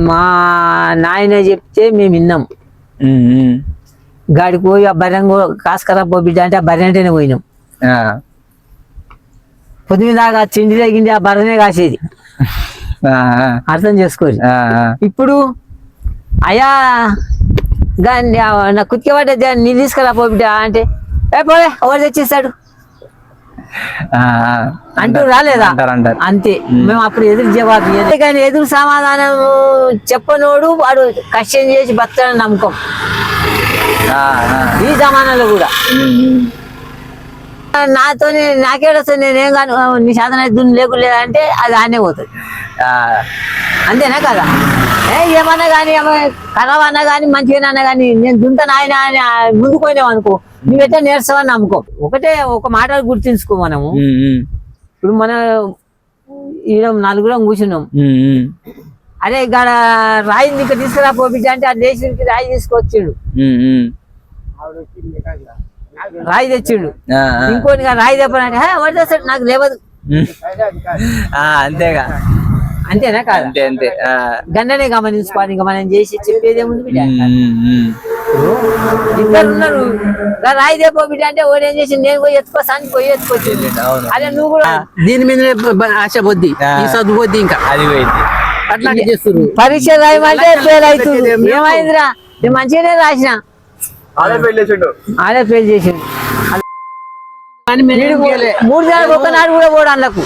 మా నాయన చెప్తే మేము విన్నాం. గాడికి పోయి ఆ బర్రెం కాసుకరా పో బిడ్డ అంటే ఆ బర్రె అంటేనే పోయినాం. పొద్దున్న దాకా తిండి తగ్గింది ఆ బర్రెనే కాసేది. అర్థం చేసుకోరు. ఇప్పుడు అయ్యా నా కుతికే పడ్డ నీ తీసుకురా పో బిడ్డ అంటే పోలే ఎవరు తెచ్చిస్తాడు అంటూ రాలేదా? అంతే. మేము అప్పుడు ఎదురు జవాబు కానీ ఎదురు సమాధానం చెప్పనోడు వాడు కష్టం చేసి బతకని నమ్మకం ఈ జమానాలో కూడా. నాతోనే నాకేడొస్తుంది నేనేం కాను నీ సాధన లేకులేదా అంటే అది ఆనే పోతుంది. అంతేనా కదా? ఏమన్నా కానీ ఖరాబ్ అన్నా కానీ మంచిగానన్నా కానీ నేను దుంతను ఆయన ముందుకు పోయినావు అనుకో నువ్వైతే నేర్చవని నమ్ముకో. ఒక మాట గుర్తుంచుకో. మనము ఇప్పుడు మన ఈడ నలుగురం కూర్చున్నాం. అరే ఇక్కడ రాయిని ఇంకా తీసుకురా పోపించా అంటే ఆ దేశానికి రాయి తీసుకొచ్చిండు. రాయి తెచ్చిండు. ఇంకోటి రాయి తెప్పనంటే వాడు తెస్తాడు నాకు లేవదు. అంతేగా. అంతేనా కాదు? అంతే. గంటనే గమనించుకోవాలి. ఇంకా మనం చేసి చెప్పేదేముంది బిడ్డ. ఇద్దరు ఉన్నారు రాయి తెప్పో బిడ్డ అంటే వాడు ఏం చేసి నేను పోయి ఎత్తుకోసానికి పోయి ఎత్తుకొచ్చింది. అదే నువ్వు కూడా దీని మీద ఆశ పొద్ది చదువు పొద్ది ఇంకా అది పోయింది. అట్లాంటి చేస్తారు. పరీక్ష రాయమంటే ఫెయిల్ అవుతుంది. ఏమైందిరా నేను మంచిగానే రాసిన ఆడే ఫెయిల్ చేసిండు. 3 నెలలకు ఒకనాడు కూడా పోడు అందుకు.